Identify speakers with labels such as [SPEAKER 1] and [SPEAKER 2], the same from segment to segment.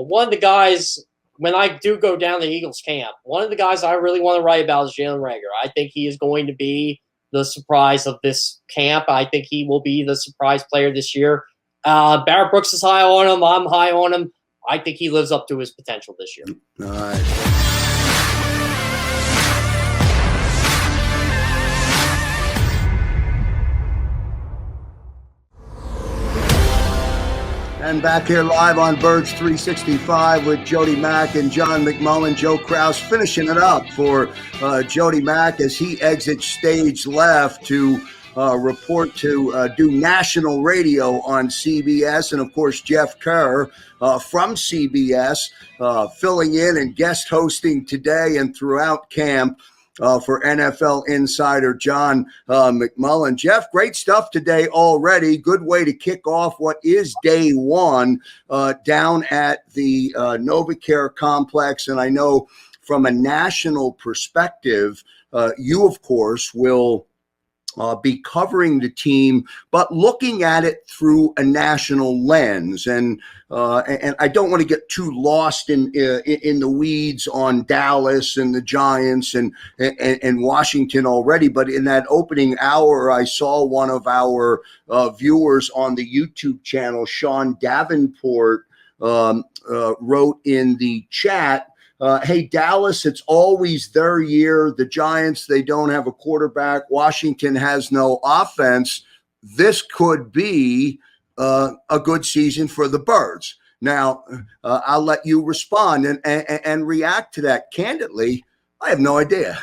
[SPEAKER 1] One of the guys, when I do go down to Eagles camp, one of the guys I really want to write about is Jalen Reagor. I think he is going to be the surprise of this camp. I think he will be the surprise player this year. Barrett Brooks is high on him. I'm high on him. I think he lives up to his potential this year.
[SPEAKER 2] All right. And back here live on Birds 365 with Jody Mack and John McMullen. Joe Kraus finishing it up for Jody Mack as he exits stage left to report to do national radio on CBS. And, of course, Jeff Kerr from CBS filling in and guest hosting today and throughout camp for NFL insider John McMullen. Jeff, great stuff today already. Good way to kick off what is day one down at the NovaCare complex. And I know from a national perspective, you, of course, will be covering the team, but looking at it through a national lens. And I don't want to get too lost in the weeds on Dallas and the Giants and Washington already. But in that opening hour, I saw one of our viewers on the YouTube channel, Sean Davenport, wrote in the chat, hey, Dallas, it's always their year. The Giants, they don't have a quarterback. Washington has no offense. This could be a good season for the Birds. Now, I'll let you respond and react to that. Candidly, I have no idea.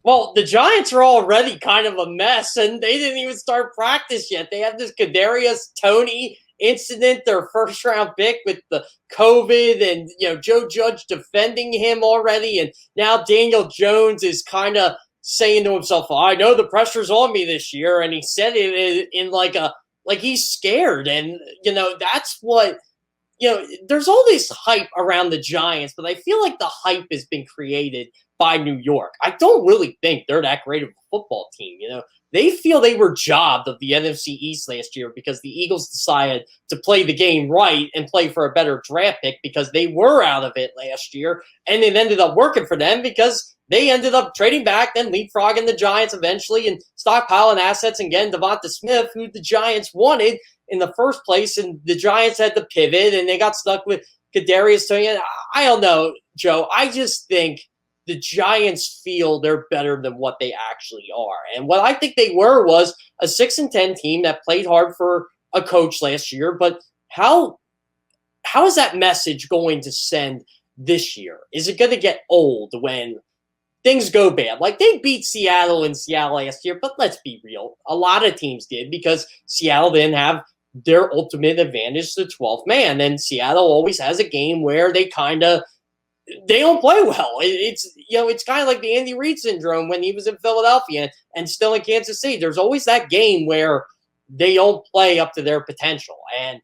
[SPEAKER 1] Well, the Giants are already kind of a mess, and they didn't even start practice yet. They have this Kadarius Toney incident, their first-round pick with the COVID, and Joe Judge defending him already, and now Daniel Jones is kind of saying to himself, I know the pressure's on me this year, and he said it in like he's scared, and that's what there's all this hype around the Giants, but I feel like the hype has been created by New York. I don't really think they're that great of a football team. They feel they were jobbed of the NFC East last year because the Eagles decided to play the game right and play for a better draft pick because they were out of it last year, and it ended up working for them because they ended up trading back, then leapfrogging the Giants eventually and stockpiling assets and getting Devonta Smith, who the Giants wanted in the first place, and the Giants had to pivot, and they got stuck with Kadarius Toney. I don't know, Joe. I just think the Giants feel they're better than what they actually are. And what I think they were was a 6-10 team that played hard for a coach last year. But how is that message going to send this year? Is it going to get old when things go bad? Like, they beat Seattle in Seattle last year, but let's be real. A lot of teams did because Seattle didn't have their ultimate advantage, the 12th man. And Seattle always has a game where they don't play well. It's kind of like the Andy Reid syndrome when he was in Philadelphia and still in Kansas City. There's always that game where they don't play up to their potential. And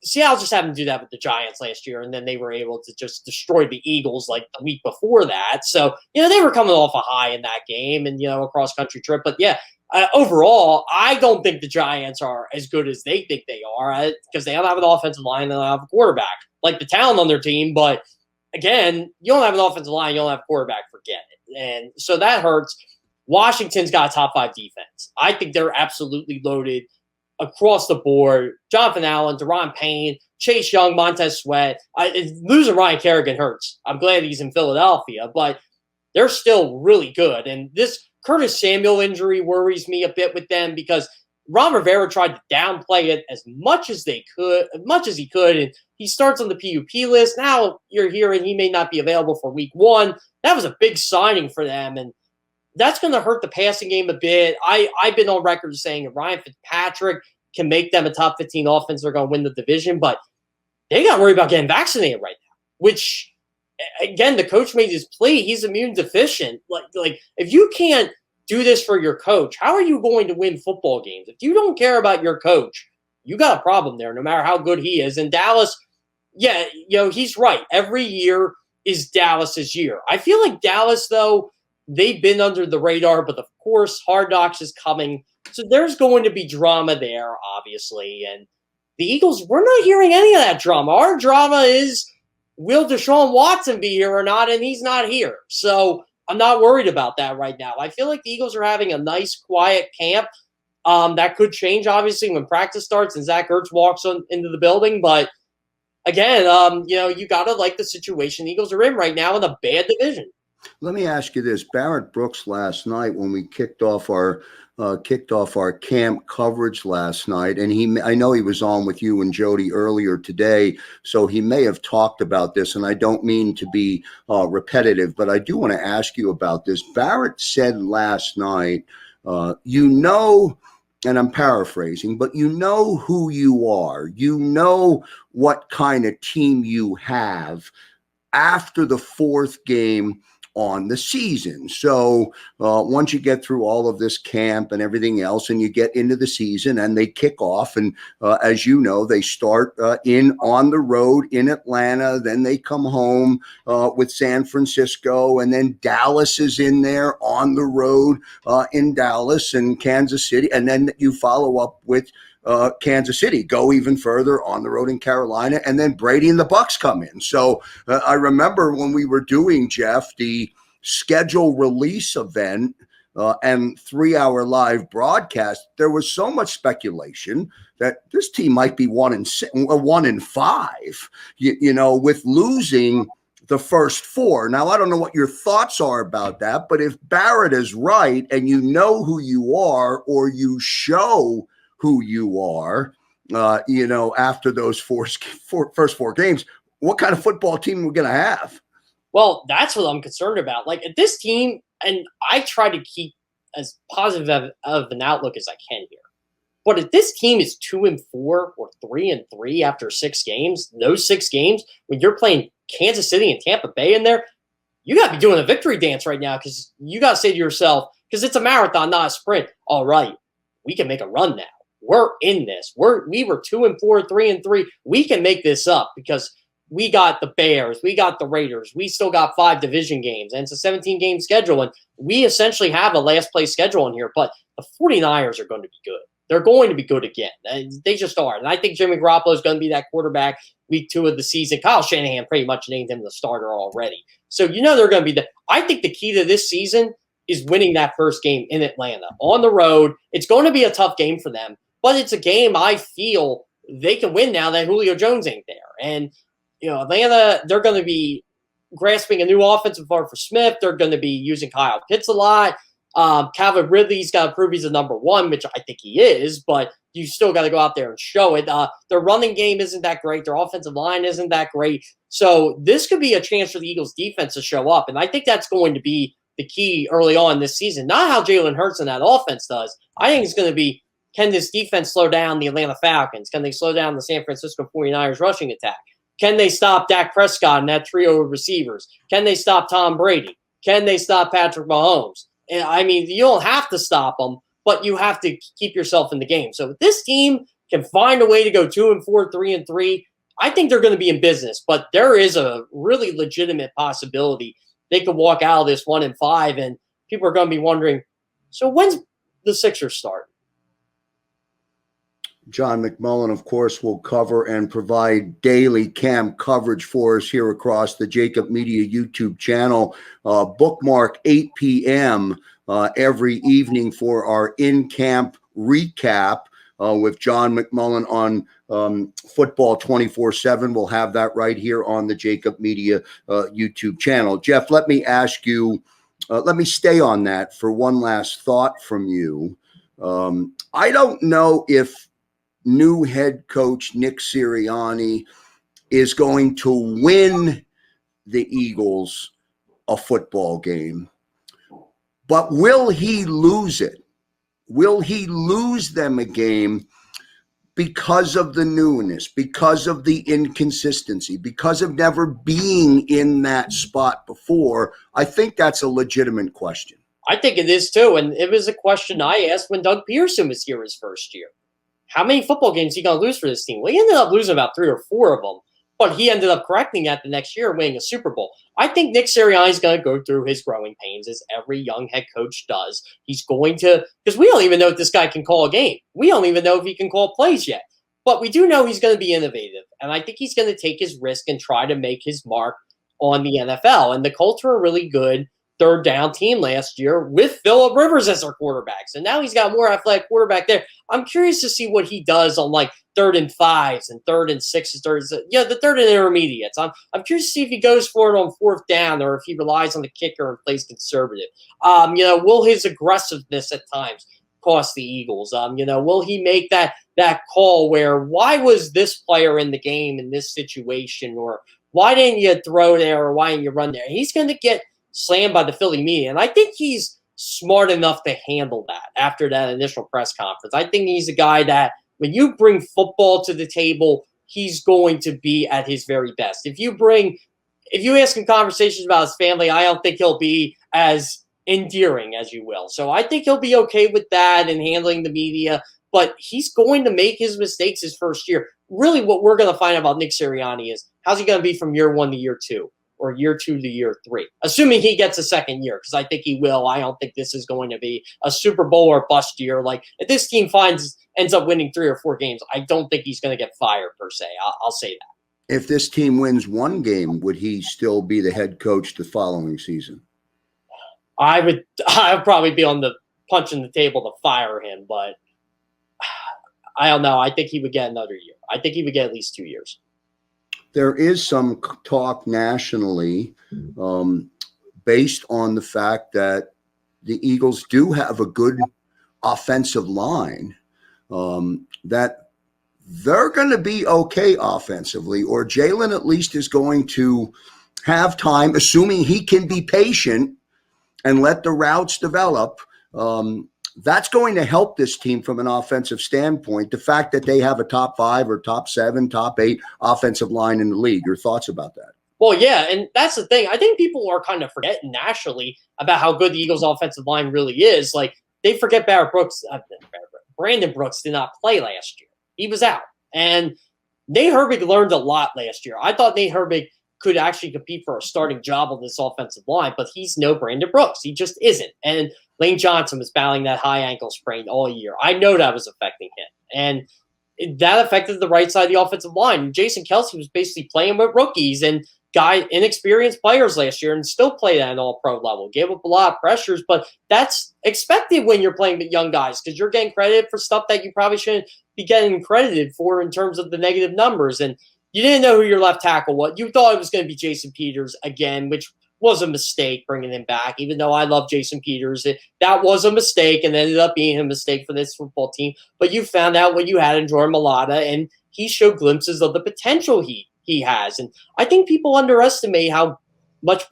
[SPEAKER 1] Seattle just happened to do that with the Giants last year, and then they were able to just destroy the Eagles like the week before that. So, they were coming off a high in that game and, a cross-country trip. But, overall, I don't think the Giants are as good as they think they are because they don't have an offensive line and they don't have a quarterback. Like the talent on their team, but again, you don't have an offensive line, you don't have a quarterback, forget it. And so that hurts. Washington's got a top 5 defense. I think they're absolutely loaded across the board. Jonathan Allen, Deron Payne, Chase Young, Montez Sweat. Losing Ryan Kerrigan hurts. I'm glad he's in Philadelphia, but they're still really good. And this Curtis Samuel injury worries me a bit with them because Ron Rivera tried to downplay it as much as he could, and he starts on the PUP list. Now you're hearing he may not be available for week 1. That was a big signing for them, and that's going to hurt the passing game a bit. I've been on record saying if Ryan Fitzpatrick can make them a top 15 offense, they're going to win the division, but they got to worry about getting vaccinated right now, which, again, the coach made his plea. He's immune deficient. Like if you can't do this for your coach, how are you going to win football games? If you don't care about your coach, you got a problem there, no matter how good he is. And Dallas, he's right. Every year is Dallas's year. I feel like Dallas, though, they've been under the radar, but of course, Hard Knocks is coming. So there's going to be drama there, obviously. And the Eagles, we're not hearing any of that drama. Our drama is will Deshaun Watson be here or not? And he's not here. So I'm not worried about that right now. I feel like the Eagles are having a nice, quiet camp. That could change, obviously, when practice starts and Zach Ertz walks into the building. But again, you got to like the situation the Eagles are in right now in a bad division.
[SPEAKER 2] Let me ask you this. Barrett Brooks last night, when we kicked off our camp coverage last night, and I know he was on with you and Jody earlier today, so he may have talked about this, and I don't mean to be repetitive, but I do want to ask you about this. Barrett said last night, and I'm paraphrasing, but you know who you are. You know what kind of team you have after the fourth game on the season. So once you get through all of this camp and everything else, and you get into the season and they kick off, and as you know, they start on the road in Atlanta, then they come home with San Francisco, and then Dallas is in there on the road in Dallas and Kansas City, and then you follow up with Kansas City, go even further on the road in Carolina, and then Brady and the Bucks come in. So I remember when we were doing, Jeff, the schedule release event and 3-hour live broadcast, there was so much speculation that this team might be 1-5, with losing the first 4. Now, I don't know what your thoughts are about that, but if Barrett is right and you know who you are, or you show who you are, after those first 4 games, what kind of football team we're going to have?
[SPEAKER 1] Well, that's what I'm concerned about. Like, at this team, and I try to keep as positive of an outlook as I can here, but if this team is 2-4 or 3-3 after 6 games, those 6 games, when you're playing Kansas City and Tampa Bay in there, you got to be doing a victory dance right now, because you got to say to yourself, because it's a marathon, not a sprint, all right, we can make a run now. We're in this. We were 2-4, 3-3. We can make this up, because we got the Bears, we got the Raiders, we still got 5 division games, and it's a 17-game schedule, and we essentially have a last place schedule in here. But the 49ers are going to be good. They're going to be good again. They just are. And I think Jimmy Garoppolo is going to be that quarterback week 2 of the season. Kyle Shanahan pretty much named him the starter already. So they're going to be I think the key to this season is winning that first game in Atlanta on the road. It's going to be a tough game for them, but it's a game I feel they can win now that Julio Jones ain't there. And, Atlanta, they're going to be grasping a new offensive arm for Smith. They're going to be using Kyle Pitts a lot. Calvin Ridley's got to prove he's a number 1, which I think he is, but you still got to go out there and show it. Their running game isn't that great. Their offensive line isn't that great. So this could be a chance for the Eagles defense to show up. And I think that's going to be the key early on this season. Not how Jalen Hurts and that offense does. I think it's going to be, can this defense slow down the Atlanta Falcons? Can they slow down the San Francisco 49ers rushing attack? Can they stop Dak Prescott and that trio of receivers? Can they stop Tom Brady? Can they stop Patrick Mahomes? And I mean, you don't have to stop them, but you have to keep yourself in the game. So if this team can find a way to go 2-4, 3-3, I think they're going to be in business. But there is a really legitimate possibility they could walk out of this 1-5, and people are going to be wondering, so when's the Sixers start?
[SPEAKER 2] John McMullen, of course, will cover and provide daily camp coverage for us here across the JAKIB Media YouTube channel. Bookmark 8 p.m. Every evening for our in-camp recap with John McMullen on Football 24/7. We'll have that right here on the JAKIB Media YouTube channel. Jeff, let me ask you, let me stay on that for one last thought from you. I don't know if new head coach Nick Sirianni is going to win the Eagles a football game, but will he lose it? Will he lose them a game because of the newness, because of the inconsistency, because of never being in that spot before? I think that's a legitimate question.
[SPEAKER 1] I think it is too, and it was a question I asked when Doug Pearson was here his first year. How many football games is he going to lose for this team? Well, he ended up losing about 3 or 4 of them, but he ended up correcting that the next year, winning a Super Bowl. I think Nick Sirianni is going to go through his growing pains, as every young head coach does. He's going to, because we don't even know if this guy can call a game. We don't even know if he can call plays yet. But we do know he's going to be innovative, and I think he's going to take his risk and try to make his mark on the NFL. And the Colts were a really good third down team last year with Phillip Rivers as their quarterback. So now he's got a more athletic quarterback there. I'm curious to see what he does on like 3rd and 5s and 3rd and 6s, the 3rd and intermediates. I'm curious to see if he goes for it on 4th down or if he relies on the kicker and plays conservative. Will his aggressiveness at times cost the Eagles? Will he make that call where why was this player in the game in this situation, or why didn't you throw there, or why didn't you run there? He's going to get slammed by the Philly media, and I think he's smart enough to handle that after that initial press conference. I think he's a guy that when you bring football to the table, he's going to be at his very best. If you ask him conversations about his family, I don't think he'll be as endearing as you will. So I think he'll be okay with that and handling the media, but he's going to make his mistakes his first year. Really what we're going to find out about Nick Sirianni is how's he going to be from year 1 to year 2 or year 2 to year 3, assuming he gets a second year, because I think he will. I don't think this is going to be a Super Bowl or bust year. Like if this team ends up winning 3 or 4 games, I don't think he's going to get fired per se. I'll say that.
[SPEAKER 2] If this team wins 1 game, would he still be the head coach the following season?
[SPEAKER 1] I'd probably be on the punching the table to fire him, but I don't know. I think he would get another year. I think he would get at least 2 years.
[SPEAKER 2] There is some talk nationally based on the fact that the Eagles do have a good offensive line, that they're going to be okay offensively, or Jalen at least is going to have time, assuming he can be patient and let the routes develop. That's going to help this team from an offensive standpoint. The fact that they have a top 5 or top 7, top 8 offensive line in the league. Your thoughts about that?
[SPEAKER 1] Well, yeah, and that's the thing. I think people are kind of forgetting nationally about how good the Eagles' offensive line really is. Like, they forget Brandon Brooks did not play last year. He was out. And Nate Herbig learned a lot last year. I thought Nate Herbig could actually compete for a starting job on this offensive line, but he's no Brandon Brooks. He just isn't. And Lane Johnson was battling that high ankle sprain all year. I know that was affecting him. And that affected the right side of the offensive line. Jason Kelce was basically playing with rookies and inexperienced players last year and still played at an all-pro level. Gave up a lot of pressures, but that's expected when you're playing with young guys because you're getting credited for stuff that you probably shouldn't be getting credited for in terms of the negative numbers. And you didn't know who your left tackle was. You thought it was going to be Jason Peters again, which was a mistake bringing him back, even though I love Jason Peters. That was a mistake and ended up being a mistake for this football team. But you found out what you had in Jordan Mailata, and he showed glimpses of the potential he has. And I think people underestimate how much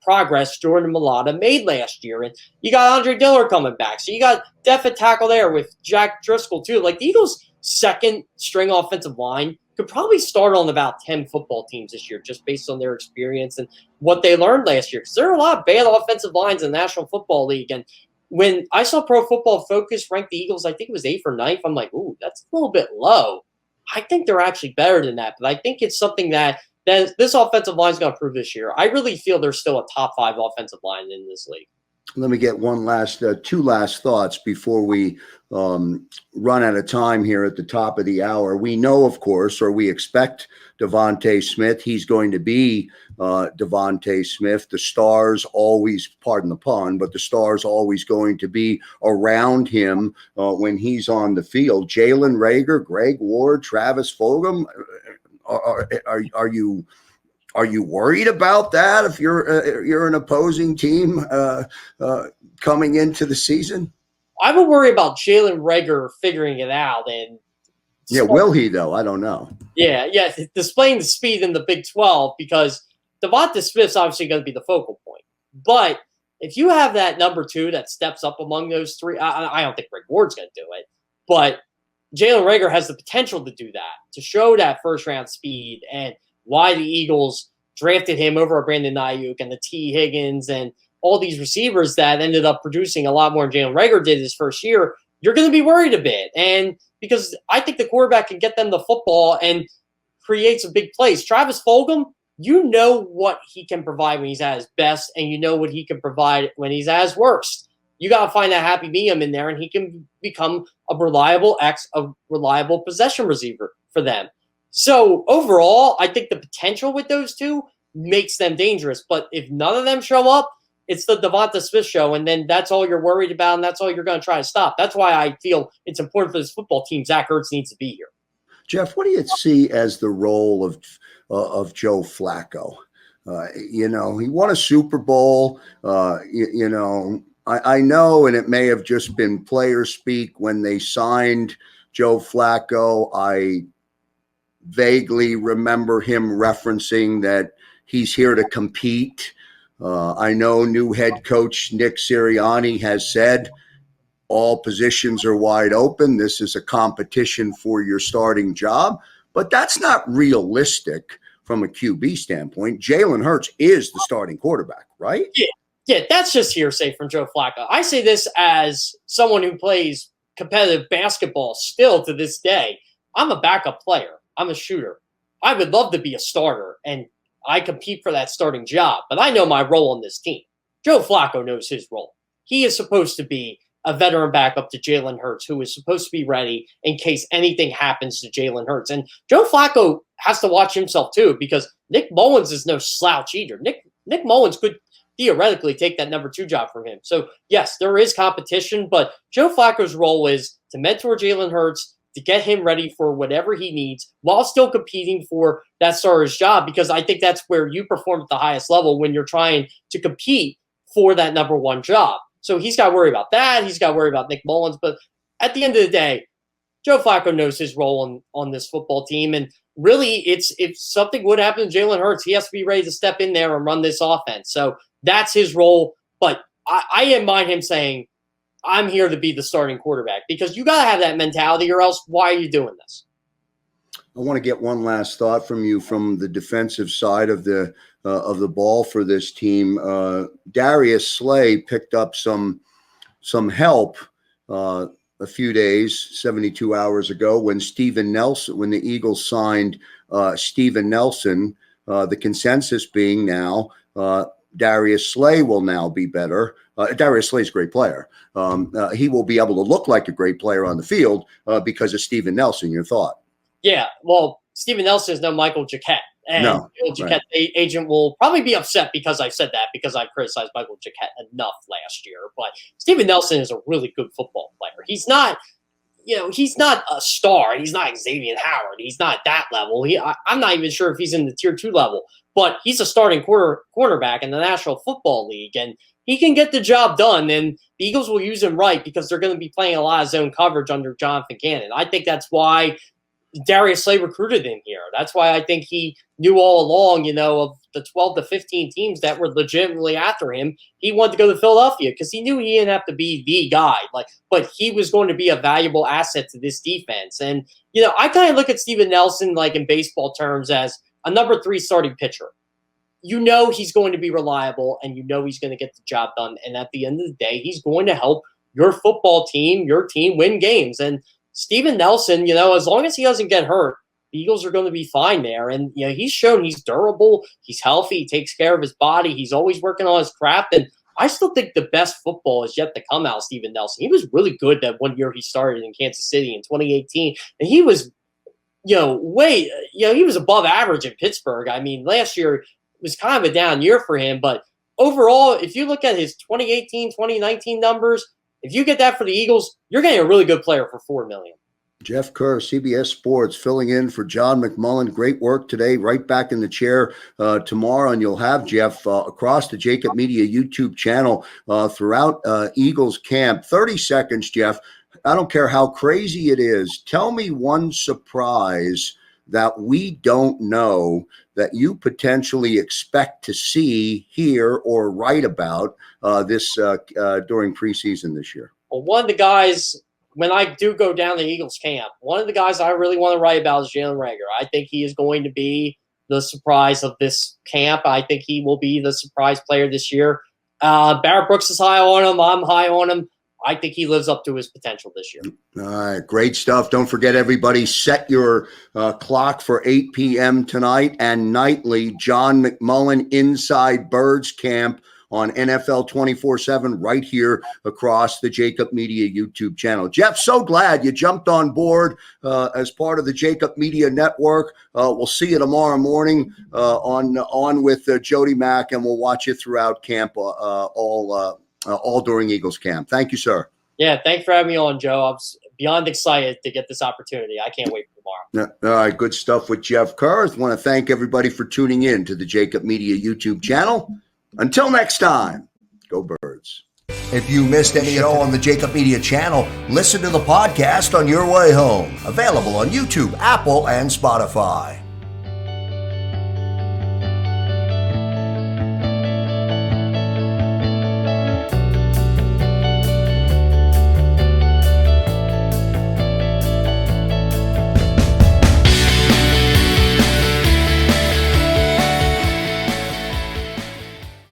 [SPEAKER 1] progress Jordan Mailata made last year. And you got Andre Dillard coming back. So you got depth at tackle there with Jack Driscoll too. Like the Eagles' second string offensive line could probably start on about 10 football teams this year just based on their experience and what they learned last year. Because there are a lot of bad offensive lines in the National Football League. And when I saw Pro Football Focus rank the Eagles, I think it was 8th or 9th, I'm like, ooh, that's a little bit low. I think they're actually better than that. But I think it's something that this offensive line is going to prove this year. I really feel there's still a top 5 offensive line in this league.
[SPEAKER 2] Let me get two last thoughts before we run out of time here at the top of the hour. We know, of course, or we expect Devontae Smith. He's going to be Devontae Smith. The stars always, pardon the pun, but the stars always going to be around him when he's on the field. Jalen Reagor, Greg Ward, Travis Fulgham, are you worried about that if you're an opposing team coming into the season?
[SPEAKER 1] I would worry about Jalen Reagor figuring it out. And
[SPEAKER 2] will he though? I don't know.
[SPEAKER 1] Yeah, displaying the speed in the Big 12 because Devontae Smith's obviously going to be the focal point. But if you have that number 2 that steps up among those 3, I don't think Greg Ward's going to do it. But Jalen Reagor has the potential to do that, to show that first-round speed and why the Eagles drafted him over Brandon Ayuk and the T. Higgins and all these receivers that ended up producing a lot more than Jalen Reagor did his first year, you're going to be worried a bit. And because I think the quarterback can get them the football and create some big plays. Travis Fulgham, you know what he can provide when he's at his best, and you know what he can provide when he's at his worst. you got to find that happy medium in there, and he can become a reliable possession receiver for them. So overall, I think the potential with those two makes them dangerous. But if none of them show up, it's the Devonta Smith show, and then that's all you're worried about, and that's all you're going to try to stop. That's why I feel it's important for this football team. Zach Ertz needs to be here.
[SPEAKER 2] Jeff, what do you see as the role of Joe Flacco? He won a Super Bowl. I know, and it may have just been player speak when they signed Joe Flacco. I vaguely remember him referencing that he's here to compete. I know new head coach Nick Sirianni has said all positions are wide open. This is a competition for your starting job, but that's not realistic from a QB standpoint. Jalen Hurts is the starting quarterback, right?
[SPEAKER 1] Yeah, that's just hearsay from Joe Flacco. I say this as someone who plays competitive basketball still to this day. I'm a backup player. I'm a shooter. I would love to be a starter, and I compete for that starting job, but I know my role on this team. Joe Flacco knows his role. He is supposed to be a veteran backup to Jalen Hurts, who is supposed to be ready in case anything happens to Jalen Hurts. And Joe Flacco has to watch himself too, because Nick Mullins is no slouch either. Nick Mullins could theoretically take that number 2 job from him. So yes, there is competition, but Joe Flacco's role is to mentor Jalen Hurts, to get him ready for whatever he needs while still competing for that starter's job, because I think that's where you perform at the highest level when you're trying to compete for that number 1 job. So he's got to worry about that. He's got to worry about Nick Mullins. But at the end of the day, Joe Flacco knows his role on this football team. And really, if something would happen to Jalen Hurts, he has to be ready to step in there and run this offense. So that's his role. But I didn't mind him saying, I'm here to be the starting quarterback, because you got to have that mentality, or else why are you doing this?
[SPEAKER 2] I want to get one last thought from you from the defensive side of the ball for this team. Darius Slay picked up some help a few days, 72 hours ago, when the Eagles signed Steven Nelson. The consensus being now Darius Slay will now be better. Darius Slay's a great player. He will be able to look like a great player on the field because of Steven Nelson. Your thought? Yeah,
[SPEAKER 1] well, Steven Nelson is no Michael Jacquet. And Michael Jacquet, the agent, will probably be upset because I said that, because I criticized Michael Jacquet enough last year. But Steven Nelson is a really good football player. He's not, he's not a star. He's not Xavier Howard. He's not that level. I'm not even sure if he's in the tier 2 level, but he's a starting quarterback in the National Football League, and he can get the job done. And the Eagles will use him right, because they're going to be playing a lot of zone coverage under Jonathan Gannon. I think that's why Darius Slay recruited him here. That's why I think he knew all along, of the 12 to 15 teams that were legitimately after him, he wanted to go to Philadelphia because he knew he didn't have to be the guy. But he was going to be a valuable asset to this defense. And, I kind of look at Steven Nelson, in baseball terms, as a number 3 starting pitcher. He's going to be reliable, and he's going to get the job done. And at the end of the day, he's going to help your football team, your team, win games. And Steven Nelson, as long as he doesn't get hurt, the Eagles are going to be fine there. And, he's shown he's durable, he's healthy, he takes care of his body, he's always working on his craft. And I still think the best football is yet to come out of Steven Nelson. He was really good that one year he started in Kansas City in 2018. And he was, he was above average in Pittsburgh. I mean, last year was kind of a down year for him. But overall, if you look at his 2018, 2019 numbers, if you get that for the Eagles, you're getting a really good player for $4 million.
[SPEAKER 2] Jeff Kerr, CBS Sports, filling in for John McMullen. Great work today. Right back in the chair tomorrow, and you'll have Jeff across the JAKIB Media YouTube channel throughout Eagles camp. 30 seconds, Jeff. I don't care how crazy it is. Tell me one surprise that we don't know that you potentially expect to see, hear, or write about this during preseason this year.
[SPEAKER 1] Well, one of the guys, when I do go down to Eagles camp, one of the guys I really want to write about is Jalen Reagor. I think he is going to be the surprise of this camp. I think he will be the surprise player this year. Barrett Brooks is high on him. I'm high on him. I think he lives up to his potential this year.
[SPEAKER 2] All right, great stuff. Don't forget, everybody, set your clock for 8 p.m. tonight and nightly. John McMullen Inside Birds Camp on NFL 24/7 right here across the JAKIB Media YouTube channel. Jeff, so glad you jumped on board as part of the JAKIB Media Network. We'll see you tomorrow morning on with Jody Mack, and we'll watch you throughout camp all during Eagles camp. Thank you, sir.
[SPEAKER 1] Yeah, thanks for having me on, Joe. I'm beyond excited to get this opportunity. I can't wait for tomorrow.
[SPEAKER 2] All right, good stuff with Jeff Kerr. I want to thank everybody for tuning in to the JAKIB Media YouTube channel. Until next time, go Birds. If you missed any show on the JAKIB Media channel, listen to the podcast on your way home. Available on YouTube, Apple, and Spotify.